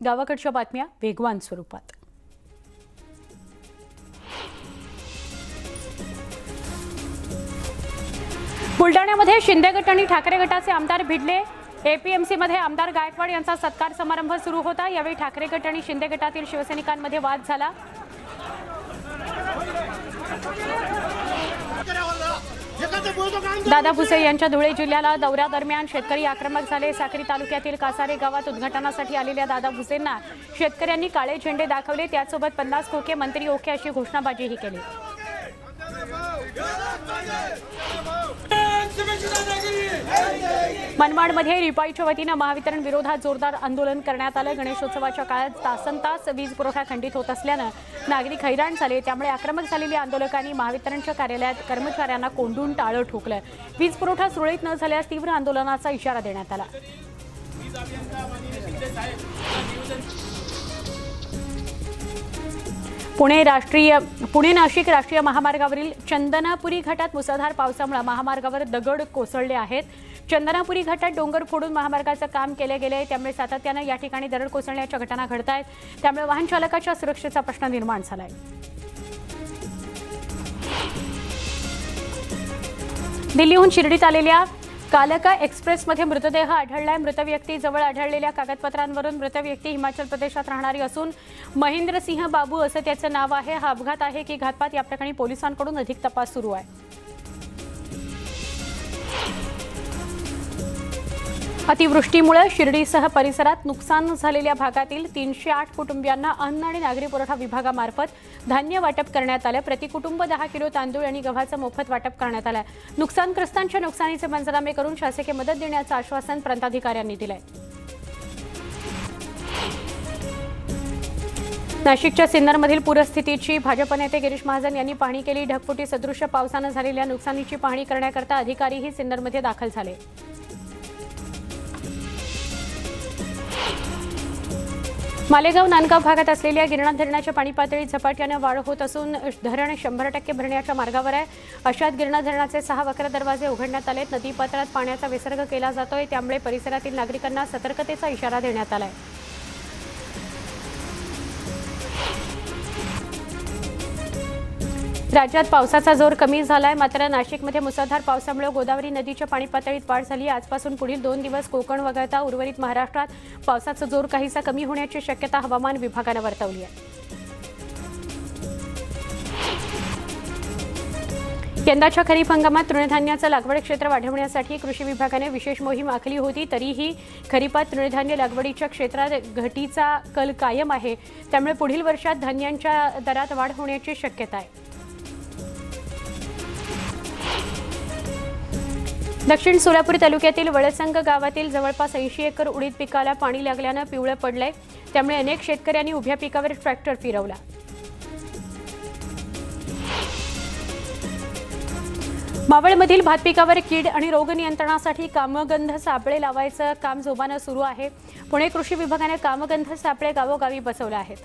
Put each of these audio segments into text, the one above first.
गावाकडच्या बातम्या वेगवान स्वरूपात। बुलढाण्यामध्ये शिंदे गट आणि ठाकरे गटाचे आमदार भिडले। एपीएमसी मध्ये आमदार गायकवाड यांचा सत्कार समारंभ सुरू होता। यावेळी ठाकरे गट आणि शिंदे गटातील शिवसैनिकांमध्ये वाद झाला। दादा भुसे यांच्या धुळे जिल्ह्याला दौऱ्यादरम्यान शेतकरी आक्रमक झाले। साक्री तालुक्यातील कासारे गावात उद्घाटनासाठी आलेल्या दादा भुसेंना शेतकऱ्यांनी काळे झेंडे दाखवले। त्यासोबत 50 खोके मंत्री ओके अशी घोषणाबाजीही केली। मनमाडमध्ये रिपाईच्या वतीने महावितरण विरोधात जोरदार आंदोलन करण्यात आले। गणेशोत्सवाच्या काळात तासनतास वीज पुरवठा खंडित होत असल्याने नागरिक हैराण झाले। त्यामुळे आक्रमक झालेल्या आंदोलकांनी महावितरणच्या कार्यालयात कर्मचाऱ्यांना कोंडून टाळं ठोकलं। वीज पुरवठा सुरळीत न झाल्यास तीव्र आंदोलनाचा इशारा देण्यात आला। पुणे नाशिक राष्ट्रीय महामार्गावरील चंदनापुरी घाटात मुसळधार पावसामुळे महामार्गावर दगड कोसळले आहेत। चंदनापुरी घाटात डोंगर फोडून महामार्गाचं काम केले गेले आहे, त्यामुळे सातत्याने या ठिकाणी दगड कोसळण्याच्या घटना घडत आहेत। त्यामुळे वाहन चालकाच्या सुरक्षेचा प्रश्न निर्माण झाला आहे। दिल्लीहून शिर्डीत आलेल्या कालका एक्सप्रेसमध्ये मृतदेह आढळलाय। मृत व्यक्तीजवळ आढळलेल्या कागदपत्रांवरून मृत व्यक्ती हिमाचल प्रदेशात राहणारी असून महेंद्रसिंह बाबू असं त्याचं नाव आहे। हा अपघात आहे की घातपात या प्रकरणी पोलिसांकडून अधिक तपास सुरू आहे। अतिवृष्टीमुळे शिर्डीसह परिसरात नुकसान झालेल्या भागातील 308 कुटुंबियांना अन्न आणि नागरी पुरवठा विभागामार्फत धान्य वाटप करण्यात आलं। प्रति कुटुंब 10 किलो तांदूळ आणि गव्हाचं मोफत वाटप करण्यात आलं। नुकसानग्रस्तांच्या नुकसानीचे पंचनामे करून शासकीय मदत देण्याचं आश्वासन प्रांताधिकाऱ्यांनी दिलंय। नाशिकच्या सिन्नरमधील पूरस्थितीची भाजप नेते गिरीश महाजन यांनी पाहणी केली। ढगफुटी सदृश्य पावसानं झालेल्या नुकसानीची पाहणी करण्याकरता अधिकारीही सिन्नरमध्ये दाखल झाले। मालेगाव नांदगाव भागात असलेल्या गिरणा धरणाच्या पाणी पातळीत झपाट्याने वाढ होत असून धरण 100% भरण्याच्या मार्गावर आहे। अशात गिरणा धरणाचे 6 वक्र दरवाजे उघडण्यात आले। नदीपात्रात पाण्याचा विसर्ग केला जातोय, त्यामुळे परिसरातील नागरिकांना सतर्कतेचा इशारा देण्यात आलाय। राज्यात पावसाचा जोर कमी झालाय, मात्र नाशिकमध्ये मुसळधार पावसामुळे गोदावरी नदीच्या पाणी पातळीत वाढ झाली। आजपासून पुढील 2 दिवस कोकण वगळता उर्वरित महाराष्ट्रात पावसाचा जोर काहीसा कमी होण्याची शक्यता हवामान विभागाने वर्तवली आहे। यंदाच्या खरीप हंगामात तृणधान्याचं लागवड क्षेत्र वाढवण्यासाठी कृषी विभागाने विशेष मोहीम आखली होती। तरीही खरीपात तृणधान्य लागवडीच्या क्षेत्रात घटीचा कल कायम आहे, त्यामुळे पुढील वर्षात धान्यांच्या दरात वाढ होण्याची शक्यता आहे। दक्षिण सोलापूर तालुक्यातील वळसंग गावातील जवळपास 80 एकर उडीद पिकाला पाणी लागल्याने पिवळे पडले, त्यामुळे अनेक शेतकऱ्यांनी उभ्या पिकावर ट्रॅक्टर फिरवला। मावळमधील भात पिकावर कीड आणि रोग नियंत्रणासाठी कामगंध सापळे लावायचं काम जोमाने सुरू आहे। पुणे कृषी विभागाने कामगंध सापळे गावोगावी बसवले आहेत।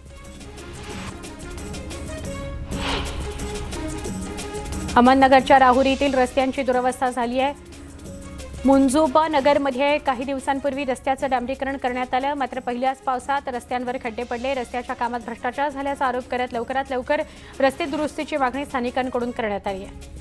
अहमदनगरच्या राहुरीतील रस्त्यांची दुरवस्था झाली आहे। मुंजोबा नगरमध्ये काही दिवसांपूर्वी रस्त्याचं डांबरीकरण करण्यात आलं, मात्र पहिल्याच पावसात रस्त्यांवर खड्डे पडले। रस्त्याच्या कामात भ्रष्टाचार झाल्याचा आरोप करत लवकरात लवकर रस्ते दुरुस्तीची मागणी स्थानिकांकडून करण्यात आली आहे।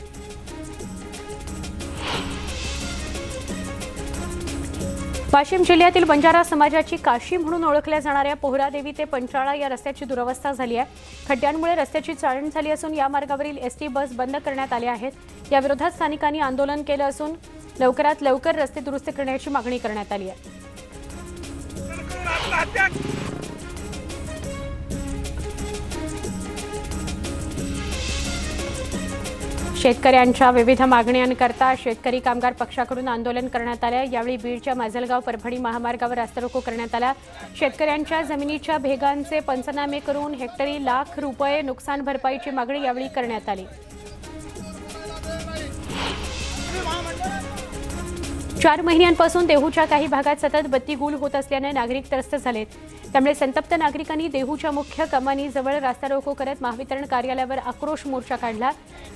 वाशिम जिल्ह्यातील बंजारा समाजाची काशी म्हणून ओळखल्या जाणाऱ्या पोहरादेवी ते पंचाळा या रस्त्याची दुरवस्था झाली आहे। खड्ड्यांमुळे रस्त्याची चाळण झाली असून या मार्गावरील एसटी बस बंद करण्यात आल्या आहेत। या विरोधात स्थानिकांनी आंदोलन केलं असून लवकरात लवकर रस्ते दुरुस्ती करण्याची मागणी करण्यात आली आहे। शेतकऱ्यांच्या विविध मागण्यांकरता शेतकरी कामगार पक्षाकडून आंदोलन करण्यात आले। यावेळी बीडच्या माजलगाव परभणी महामार्गावर रास्ता रोको करण्यात आला। शेतकऱ्यांच्या जमिनीच्या भेगांचे पंचनामे करून हेक्टरी लाख रुपये नुकसान भरपाईची मागणी यावेळी करण्यात आली। 4 महिन्यांपासून देहूच्या काही भागात सतत बत्ती गुल होत असल्याने नागरिक त्रस्त झालेत। त्यामुळे संतप्त नागरिकांनी देहूच्या मुख्य कमानीजवळ रास्ता रोको करत महावितरण कार्यालयावर आक्रोश मोर्चा काढला।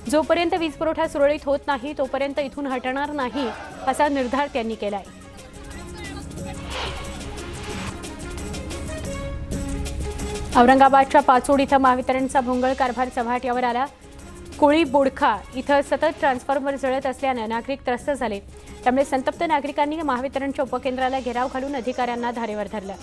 जोपर्यंत वीज पुरवठा सुरळीत होत नाही तोपर्यंत इथून हटणार नाही असा निर्धार त्यांनी केलाय। औरंगाबादच्या पाचोड इथं महावितरणचा भोंगळ कारभार चव्हाट्यावर आला. कोळी बोडखा इथं सतत ट्रान्सफॉर्मर जळत असल्यानं नागरिक त्रस्त झाले. त्यामुळे संतप्त नागरिकांनी महावितरणच्या उपकेंद्राला घेराव घालून अधिकाऱ्यांना धारेवर धरलं.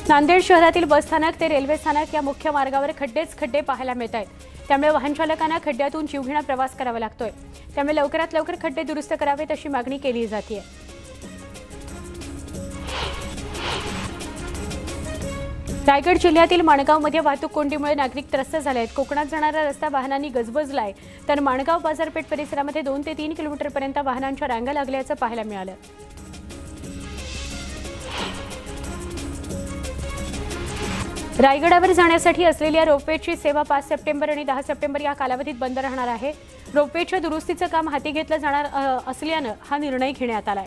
नांदेड शहरातील बसस्थानक ते रेल्वे स्थानक या मुख्य मार्गावर खड्डे पाहायला मिळत आहेत. त्यामुळे वाहन चालकांना खड्ड्यातून जीवघेणा प्रवास करावा लागतोय. त्यामुळे लवकरात लवकर खड्डे दुरुस्त करावेत अशी मागणी केली जाते. रायगड जिल्ह्यातील माणगावमध्ये वाहतूक कोंडीमुळे नागरिक त्रस्त झाले आहेत. कोकणात जाणारा रस्ता वाहनांनी गजबजलाय, तर माणगाव बाजारपेठ परिसरामध्ये 2 ते 3 किलोमीटरपर्यंत वाहनांच्या रांगा लागल्याचं पाहायला मिळालं. रायगडावर जाण्यासाठी असलेल्या रोपवेची सेवा 5 सप्टेंबर आणि 10 सप्टेंबर या कालावधीत बंद राहणार आहे. रोपवेच्या दुरुस्तीचं काम हाती घेतलं जाणार असल्यानं हा निर्णय घेण्यात आलाय.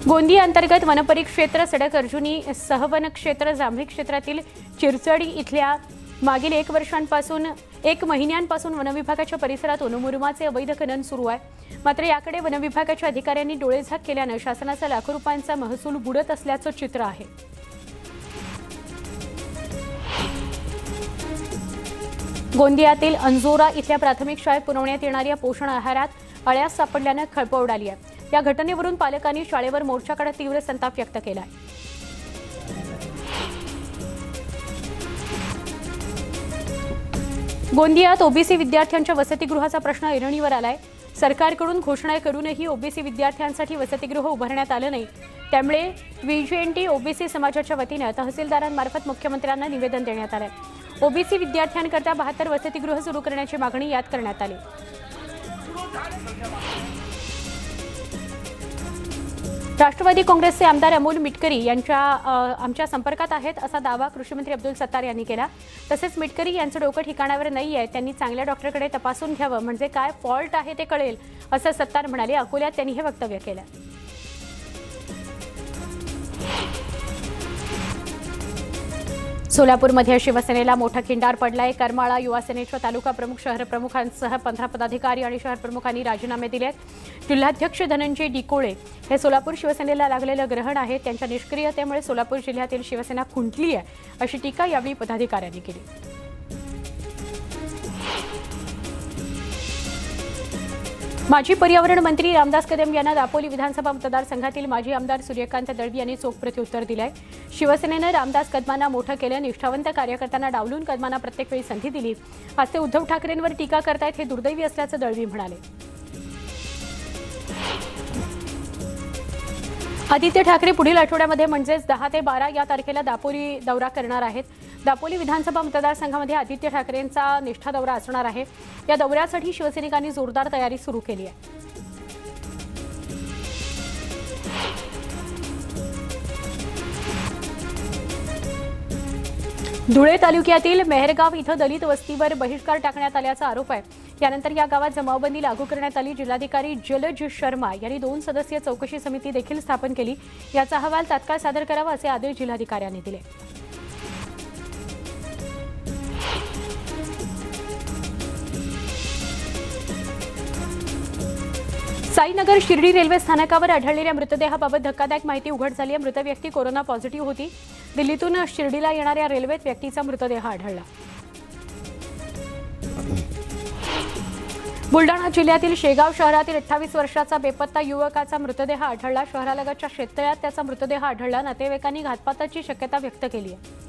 गोंदिया अंतर्गत वनपरिक्षेत्र सडक अर्जुनी सहवन क्षेत्र जांभळी क्षेत्रातील चिरचडी इथल्या मागील 1 महिन्यांपासून वनविभागाच्या परिसरात वनमुरुमाचे अवैध खनन सुरू आहे. मात्र याकडे वनविभागाच्या अधिकाऱ्यांनी डोळेझाक केल्यानं शासनाचा लाखो रुपयांचा महसूल बुडत असल्याचं चित्र आहे. गोंदियातील अंजोरा इथल्या प्राथमिक शाळेत पुरवण्यात येणाऱ्या पोषण आहारात अळ्या सापडल्यानं खळबळ उडाली आहे. या घटनेवरून पालकांनी शाळेवर मोर्चा काढत तीव्र संताप व्यक्त केला आहे. गोंदियात ओबीसी विद्यार्थ्यांच्या वसतिगृहाचा प्रश्न ऐरणीवर आलाय. सरकारकडून घोषणा करूनही ओबीसी विद्यार्थ्यांसाठी वसतिगृह उभारण्यात आलं नाही. त्यामुळे व्हीजेएनटी ओबीसी समाजाच्या वतीनं तहसीलदारांमार्फत मुख्यमंत्र्यांना निवेदन देण्यात आलंय. ओबीसी विद्यार्थ्यांकरता 72 वसतिगृह सुरू करण्याची मागणी यात करण्यात आली. राष्ट्रवादी काँग्रेसचे आमदार अमोल मिटकरी आमच्या संपर्कात आहेत असा दावा कृषीमंत्री अब्दुल सत्तार यांनी केला. तसेच मिटकरी यांचं डोकं ठिकाणावर नाही आहे, त्यांनी चांगल्या डॉक्टरकडे तपासून घ्यावं, म्हणजे काय फॉल्ट आहे ते कळेल असं सत्तार म्हणाले. अकोल्यात त्यांनी हे वक्तव्य केलं. सोलापूरमध्ये शिवसेनेला मोठा खिंडार पडलाय. करमाळा युवा सेनेच्या तालुका प्रमुख, शहर प्रमुखांसह 15 पदाधिकारी आणि शहर प्रमुखांनी राजीनामे दिले. जिल्हाध्यक्ष धनंजय डिकोळे हे सोलापूर शिवसेनेला लागलेलं ग्रहण आहे. त्यांच्या निष्क्रियतेमुळे सोलापूर जिल्ह्यातील शिवसेना खुंटली आहे अशी टीका यावेळी पदाधिकाऱ्यांनी केली. माजी पर्यावरण मंत्री रामदास कदम यांना दापोली विधानसभा मतदारसंघातील माजी आमदार सूर्यकांत दळवी यांनी चोख प्रत्युत्तर दिलंय. शिवसेनेनं रामदास कदमांना मोठं केलं. निष्ठावंत कार्यकर्त्यांना डावलून कदमांना प्रत्येक वेळी संधी दिली. आज ते उद्धव ठाकरेंवर टीका करतायत, हे दुर्दैवी असल्याचं दळवी म्हणाले. आदित्य ठाकरे पुढील आठवड्यामध्ये म्हणजेच 10 ते 12 या तारखेला दापोली दौरा करणार आहेत. दापोली विधानसभा मतदारसंघामध्ये आदित्य ठाकरेंचा निष्ठा दौरा असणार आहे. या दौऱ्यासाठी शिवसैनिकांनी जोरदार तयारी सुरू केली आहे. धुळे तालुक्यातील मेहरगाव इथं दलित वस्तीवर बहिष्कार टाकण्यात आल्याचा आरोप आहे. यानंतर या गावात जमावबंदी लागू करण्यात आली. जिल्हाधिकारी जलज शर्मा यांनी 2 सदस्यीय चौकशी समिती देखील स्थापन केली. याचा अहवाल तात्काळ सादर करावा असे आदेश जिल्हाधिकाऱ्यांनी दिले. साईनगर शिर्डी रेल्वे स्थानकावर आढळलेल्या मृतदेहाबाबत धक्कादायक माहिती उघड झाली आहे. मृत व्यक्ती कोरोना पॉझिटिव्ह होती. दिल्लीतून शिर्डीला येणाऱ्या रेल्वेत व्यक्तीचा मृतदेह आढळला. बुलढाणा जिल्ह्यातील शेगाव शहरातील 28 वर्षाचा बेपत्ता युवकाचा मृतदेह आढळला. शहरालगतच्या शेततळ्यात त्याचा मृतदेह आढळला. नातेवाईकांनी घातपाताची शक्यता व्यक्त केली आहे.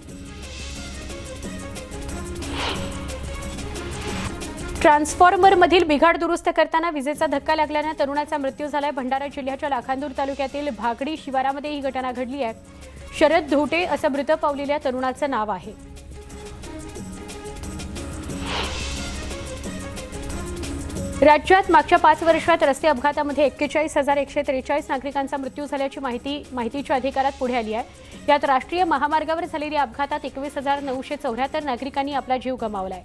ट्रान्सफॉर्मरमधील बिघाड दुरुस्त करताना विजेचा धक्का लागल्याने तरुणाचा मृत्यू झालाय. भंडारा जिल्ह्याच्या लाखांदूर तालुक्यातील भागडी शिवारामध्ये ही घटना घडली आहे. शरद धोटे असं मृत पावलेल्या तरुणाचं नाव आहे. राज्यात मागच्या 5 वर्षात रस्ते अपघातामध्ये 41,143 नागरिकांचा मृत्यू झाल्याची माहितीच्या अधिकारात पुढे आली आहे. यात राष्ट्रीय महामार्गावर झालेल्या अपघातात 21,974 नागरिकांनी आपला जीव गमावलाय.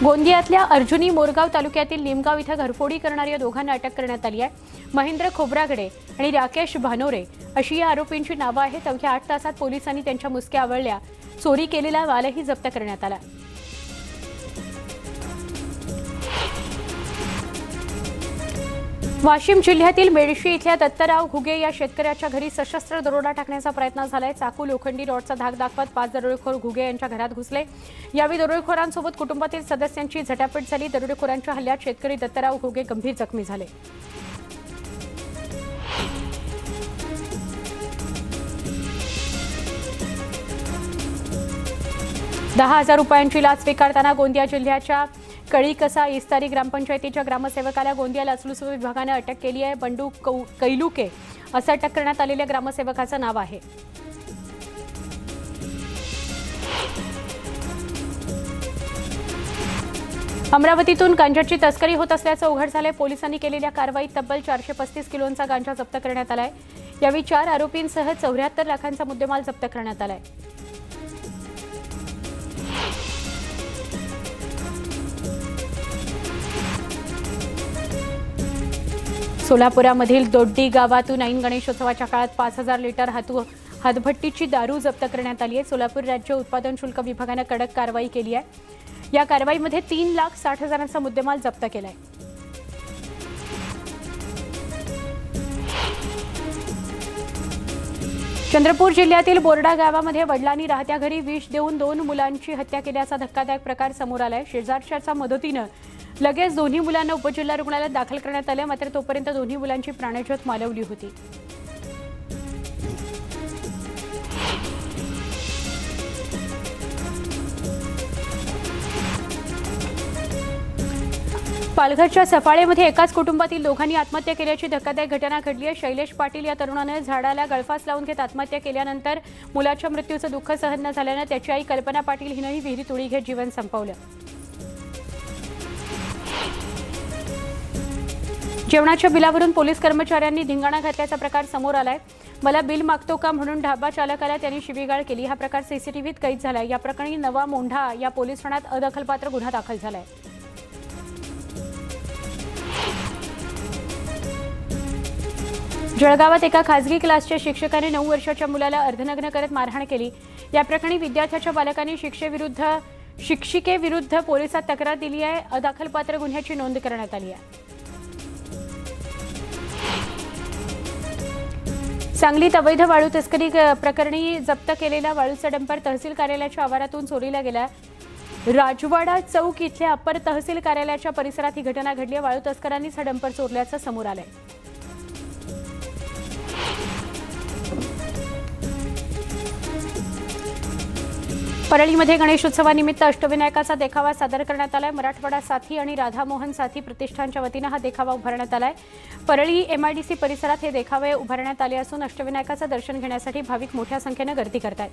गोंदियातल्या अर्जुनी मोरगाव तालुक्यातील निमगाव इथं घरफोडी करणाऱ्या दोघांना अटक करण्यात आली आहे. महेंद्र खोब्रागडे आणि राकेश भानोरे अशी या आरोपींची नावं आहेत. अवघ्या 8 तासात पोलिसांनी त्यांच्या मुसक्या आवळल्या. चोरी केलेला मालही जप्त करण्यात आला. वाशिम जिल्ह्यातील मेडशी इथल्या दत्तराव घुगे या शेतकऱ्याच्या घरी सशस्त्र दरोडा टाकण्याचा प्रयत्न झालाय। चाकू, लोखंडी रॉडचा धाक दाखवत 5 दरोडेखोर घुगे यांच्या घरात घुसले। यावेळी दरोडेखोरांसोबत कुटुंबातील सदस्यांची झटापट झाली। दरोडेखोरांच्या हल्ल्यात शेतकरी दत्तराव घुगे गंभीर जखमी झाले। ₹10,000 लाच स्वीकारताना गोंदिया जिल्ह्याच्या कळीकसा इस्तारी ग्रामपंचायतीच्या ग्रामसेवकाला गोंदिया लाचलुचपत विभागाने अटक केली आहे। बंडू कैलुके असं अटक करण्यात आलेल्या ग्रामसेवकाचं नाव आहे। अमरावतीतून गांजाची तस्करी होत असल्याचं उघड झालंय। पोलिसांनी केलेल्या कारवाईत तब्बल 435 किलोंचा गांजा जप्त करण्यात आलाय। यावेळी 4 आरोपींसह 74 लाखांचा मुद्देमाल जप्त करण्यात आलाय। सोलापुरामधील दोड्डी गावातून ऐन गणेशोत्सवाच्या काळात 5,000 लिटर हातभट्टीची दारू जप्त करण्यात आली आहे। सोलापूर राज्य उत्पादन शुल्क विभागाने कडक कारवाई केली आहे। या कारवाईमध्ये 3,60,000चा मुद्देमाल जप्त केला आहे। चंद्रपूर जिल्ह्यातील बोर्डा गावामध्ये वडिलांनी राहत्या घरी विष देऊन 2 मुलांची हत्या केल्याचा धक्कादायक प्रकार समोर आलाय। शेजारच्याच्या मदतीनं लगेच दोन्ही मुलांना उपजिल्हा रुग्णालयात दाखल करण्यात आले, मात्र तोपर्यंत दोन्ही मुलांची प्राणज्योत मालवली होती। पालघरच्या सफाळेमध्ये एकाच कुटुंबातील दोघांनी आत्महत्या केल्याची धक्कादायक घटना घडली आहे। शैलेश पाटील या तरुणाने झाडाला गळफास लावून घेत आत्महत्या केल्यानंतर मुलाच्या मृत्यूचं दुःख सहन न झाल्यानं त्याची आई कल्पना पाटील हिनंही विहिरीत उडी घेत जीवन संपवलं। जेवणाच्या बिलावरून पोलीस कर्मचाऱ्यांनी धिंगाणा घातल्याचा प्रकार समोर आलाय। मला बिल मागतो का म्हणून ढाबा चालकाला त्यांनी शिवीगाळ केली। हा प्रकार सीसीटीव्हीत कैद झालाय। या प्रकरणी नवा मोंढा या पोलीस ठाण्यात अदखलपात्र गुन्हा दाखल झालाय। जळगावात एका खासगी क्लासच्या शिक्षकाने 9 वर्षाच्या मुलाला अर्धनग्न करत मारहाण केली। या प्रकरणी विद्यार्थ्याच्या पालकांनी शिक्षिकेविरुद्ध पोलिसात तक्रार दिली आहे। अदखलपात्र गुन्ह्याची नोंद करण्यात आली आहे। सांगलीत अवैध वाळू तस्करी प्रकरणी जप्त केलेला वाळूचा डंपर तहसील कार्यालयाच्या आवारातून चोरीला गेला। राजवाडा चौक इथल्या अप्पर तहसील कार्यालयाच्या परिसरात ही घटना घडली आहे। वाळू तस्करांनीच हा डंपर चोरल्याचं समोर आलंय। परळीमध्ये गणेशोत्सवानिमित्त अष्टविनायकाचा देखावा सादर करण्यात आलाय। मराठवाडा साथी आणि राधामोहन साथी प्रतिष्ठानच्या वतीनं हा देखावा उभारण्यात आलाय। परळी MIDC परिसरात हे देखावे उभारण्यात आले असून अष्टविनायकाचं दर्शन घेण्यासाठी भाविक मोठ्या संख्येनं गर्दी करत आहेत।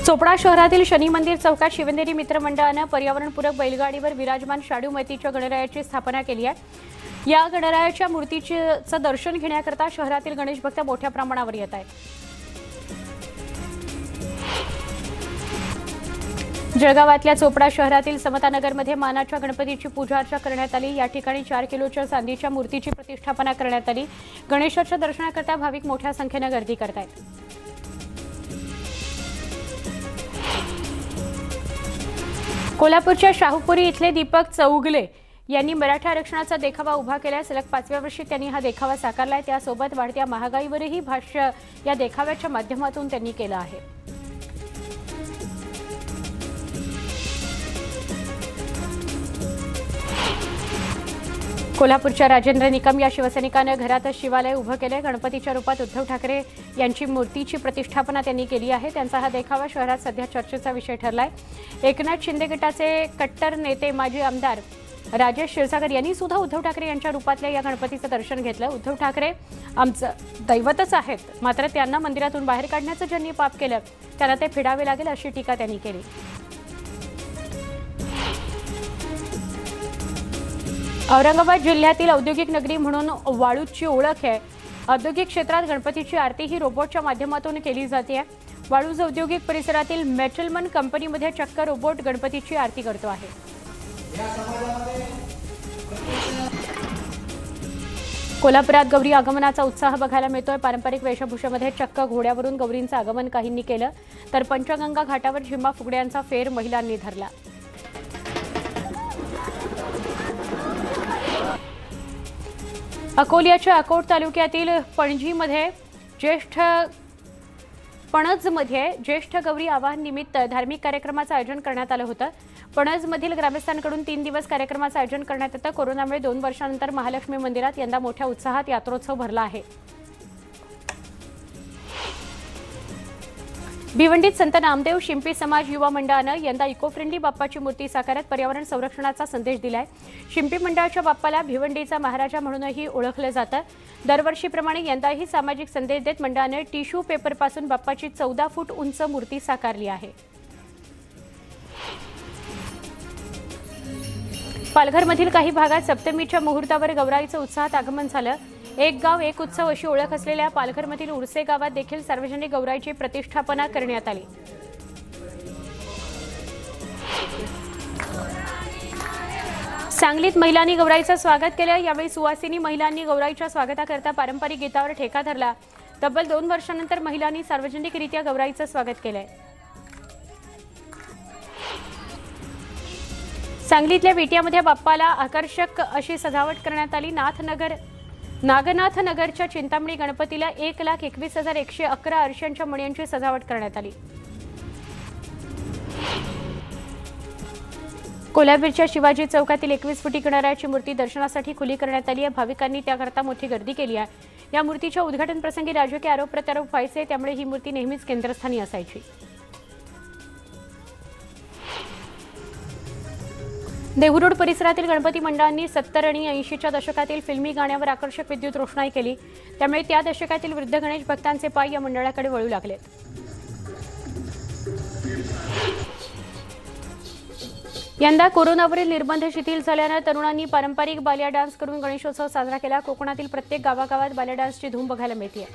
चोपडा शहरातील शनी मंदिर चौकात शिवनेरी मित्र मंडळानं पर्यावरणपूरक बैलगाडीवर विराजमान शाडू मातीच्या गणरायाची स्थापना केली आहे। या गणरायाच्या मूर्तीचं दर्शन घेण्याकरता शहरातील गणेश भक्त मोठ्या प्रमाणावर येत आहेत। जळगावातल्या चोपडा शहरातील समतानगरमध्ये मानाच्या गणपतीची पूजा अर्चा करण्यात आली। या ठिकाणी 4 किलोच्या चांदीच्या मूर्तीची प्रतिष्ठापना करण्यात आली। गणेशाच्या दर्शनाकरता भाविक मोठ्या संख्येनं गर्दी करत आहेत। कोल्हापूरच्या शाहूपुरी इथले दीपक चौगले यांनी मराठा आरक्षणाचा देखावा उभा केलाय। सलग 5व्या वर्षी त्यांनी हा देखावा साकारलाय। त्यासोबत वाढत्या महागाईवरही भाष्य या देखाव्याच्या माध्यमातून त्यांनी केलं आहे। कोल्हापूरच्या राजेंद्र निकम या शिवसैनिकानं घरातच शिवालय उभं केलंय। गणपतीच्या रूपात उद्धव ठाकरे यांची मूर्तीची प्रतिष्ठापना त्यांनी केली आहे। त्यांचा हा देखावा शहरात सध्या चर्चेचा विषय ठरलाय। एकनाथ शिंदे गटाचे कट्टर नेते माजी आमदार राजेश क्षीरसागर यांनी सुद्धा उद्धव ठाकरे यांच्या रूपातल्या या गणपतीचं दर्शन घेतलं। उद्धव ठाकरे आमचं दैवतच आहेत, मात्र त्यांना मंदिरातून बाहेर काढण्याचं ज्यांनी पाप केलं त्याला ते फेडावे लागेल अशी टीका त्यांनी केली। औरंगाबाद जिल्ह्यातील औद्योगिक नगरी म्हणून वाळूची ओळख आहे। औद्योगिक क्षेत्रात गणपतीची आरती ही रोबोटच्या माध्यमातून केली जाते। वाळूज औद्योगिक परिसरातील मेटलमन कंपनीमध्ये चक्क रोबोट गणपतीची आरती करतो आहे। कोल्हापुरात गौरी आगमनाचा उत्साह बघायला मिळतोय। पारंपरिक वेशभूषेमध्ये चक्क घोड्यावरून गौरींचं आगमन काहींनी केलं, तर पंचगंगा घाटावर झिम्मा फुगड्यांचा फेर महिलांनी धरला। अकोल्याच्या अकोट तालुक्यातील पणजीमध्ये ज्येष्ठ गौरी आवाहन निमित्त धार्मिक कार्यक्रमाचं आयोजन करण्यात आलं होतं। पणजमधील ग्रामस्थांकडून 3 दिवस कार्यक्रमाचं आयोजन करण्यात येतं। कोरोनामुळे 2 वर्षांनंतर महालक्ष्मी मंदिरात यंदा मोठ्या उत्साहात यात्रोत्सव भरला आहे। भिवंडीत संत नामदेव शिंपी समाज युवा मंडळानं यंदा इको फ्रेंडली बाप्पाची मूर्ती साकारत पर्यावरण संरक्षणाचा संदेश दिलाय। शिंपी मंडळाच्या बाप्पाला भिवंडीचा महाराजा म्हणूनही ओळखलं जातं। दरवर्षीप्रमाणे यंदाही सामाजिक संदेश देत मंडळाने टिश्यू पेपरपासून बाप्पाची 14 फूट उंच मूर्ती साकारली आहे। पालघरमधील काही भागात सप्तमीच्या मुहूर्तावर गौराईचं उत्साहात आगमन झालं। एक गाव एक उत्सव अशी ओळख असलेल्या पालघरमधील उरसे गावात देखील सार्वजनिक गौराईची प्रतिष्ठापना करण्यात आली। सांगलीत महिलांनी गौराईचं स्वागत केलं। यावेळी सुवासिनी महिलांनी गौराईच्या स्वागताकरता पारंपरिक गीतावर ठेका धरला। तब्बल 2 वर्षांनंतर महिलांनी सार्वजनिकरित्या गौराईचं स्वागत केलंय। सांगलीतल्या विट्यामध्ये बाप्पाला आकर्षक अशी सजावट करण्यात आली। नागनाथ नगरच्या चिंतामणी गणपतीला 1,21,111 अर्शांच्या मण्यांची सजावट करण्यात आली। कोल्हापूरच्या शिवाजी चौकातील 21 फुटी गणरायाची मूर्ती दर्शनासाठी खुली करण्यात आली आहे। भाविकांनी त्याकरता मोठी गर्दी केली आहे। या मूर्तीच्या उद्घाटन प्रसंगी राजकीय आरोप प्रत्यारोप व्हायचे, त्यामुळे ही मूर्ती नेहमीच केंद्रस्थानी असायची। देहू रोड परिसरातील गणपती मंडळांनी 70 आणि 80च्या दशकातील फिल्मी गाण्यावर आकर्षक विद्युत रोषणाई केली, त्यामुळे त्या दशकातील वृद्ध गणेश भक्तांचे पाय या मंडळाकडे वळू लागले। यंदा कोरोनावरील निर्बंध शिथिल झाल्यानं तरुणांनी पारंपरिक बालिया डान्स करून गणेशोत्सव साजरा केला। कोकणातील प्रत्येक गावागावात बालिया डान्सची धूम बघायला मिळते।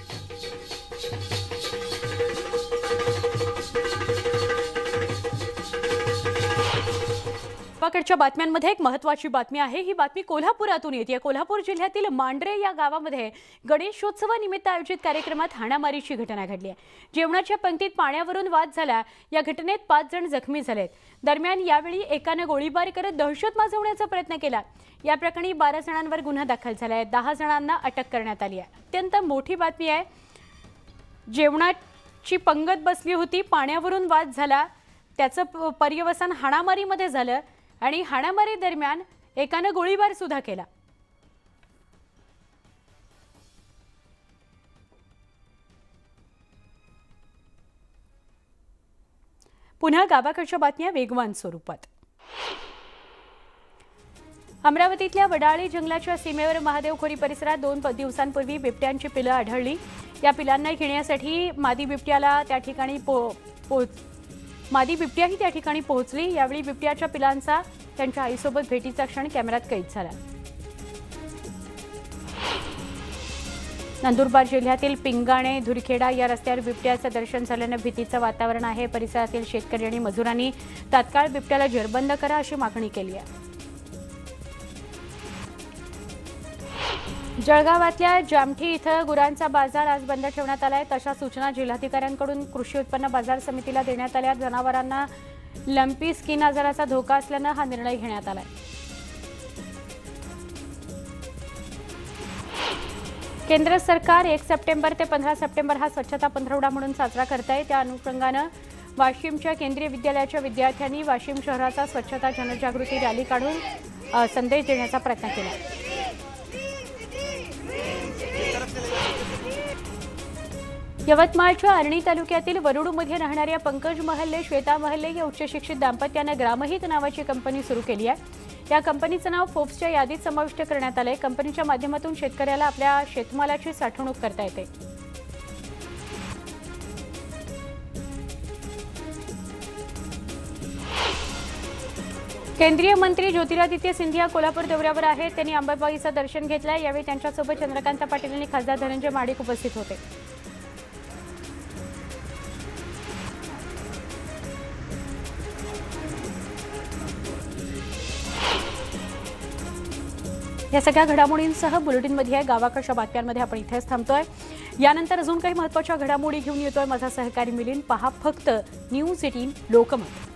गावाकडच्या बातम्यांमध्ये एक महत्त्वाची बातमी आहे। ही बातमी कोल्हापुरातून येते। कोल्हापूर जिल्ह्यातील मांढरे या गावामध्ये गणेशोत्सवानिमित्त आयोजित कार्यक्रमात हाणामारीची घटना घडली आहे। जेवणाच्या पंक्तीत पाण्यावरून वाद झाला। या घटनेत 5 जण जखमी झालेत। दरम्यान यावेळी एकाने गोळीबार करत दहशत माजवण्याचा प्रयत्न केला। या प्रकरणी 12 जणांवर गुन्हा दाखल झाला आहे। 10 जणांना अटक करण्यात आली आहे। अत्यंत मोठी बातमी आहे। जेवणाची पंगत बसली होती, पाण्यावरून वाद झाला, त्याचं पर्यवसान हाणामारीमध्ये झालं आणि हाणामारी दरम्यान एकाने गोळीबार सुद्धा केला। पुन्हा गावाकडच्या बातम्या वेगवान स्वरूपात। अमरावतीतल्या वडाळी जंगलाच्या सीमेवर महादेवखोरी परिसरात 2 दिवसांपूर्वी बिबट्यांची पिलं आढळली। या पिलांना घेण्यासाठी मादी बिबट्याही त्या ठिकाणी पोहोचली। यावेळी बिबट्याच्या पिलांचा त्यांच्या आईसोबत भेटीचा क्षण कॅमेऱ्यात कैद झाला। नंदुरबार जिल्ह्यातील पिंगाणे धुरखेडा या रस्त्यावर बिबट्याचं दर्शन झाल्यानं भीतीचं वातावरण आहे। परिसरातील शेतकरी आणि मजुरांनी तात्काळ बिबट्याला जेरबंद करा अशी मागणी केली आहे। जळगावातल्या जामठी इथं गुरांचा बाजार आज बंद ठेवण्यात आलाय। तशा सूचना जिल्हाधिकाऱ्यांकडून कृषी उत्पन्न बाजार समितीला देण्यात आल्या। जनावरांना लंपी स्किन आजाराचा धोका असल्यानं हा निर्णय घेण्यात आलाय। केंद्र सरकार 1 सप्टेंबर ते 15 सप्टेंबर हा स्वच्छता पंधरवडा म्हणून साजरा करत आहे। त्या अनुषंगानं वाशिमच्या केंद्रीय विद्यालयाच्या विद्यार्थ्यांनी वाशिम शहराचा स्वच्छता जनजागृती रॅली काढून संदेश देण्याचा प्रयत्न केला। यवतमाळच्या आर्णी तालुक्यातील वरुडमध्ये राहणाऱ्या पंकज महल्ले श्वेता महल्ले या उच्च शिक्षित दाम्पत्याने ग्रामहित नावाची कंपनी सुरू केली आहे। या कंपनीचं नाव फोर्ब्सच्या यादीत समाविष्ट करण्यात आलंय। कंपनीच्या माध्यमातून शेतकऱ्याला आपल्या शेतमालाची साठवणूक करता येते। केंद्रीय मंत्री ज्योतिरादित्य सिंधिया कोल्हापूर दौऱ्यावर आहेत। त्यांनी अंबाबाईचं दर्शन घेतलंय। यावेळी त्यांच्यासोबत चंद्रकांत पाटील आणि खासदार धनंजय महाडिक उपस्थित होते। या सगळ्या घडामोडींसह बुलेटिनमध्ये आहे गावाकडच्या बातम्यांमध्ये आपण इथेच थांबतोय। यानंतर अजून काही महत्त्वाच्या घडामोडी घेऊन येतोय माझा सहकारी मिलिंद। पहा फक्त न्यूज 18 लोकमत।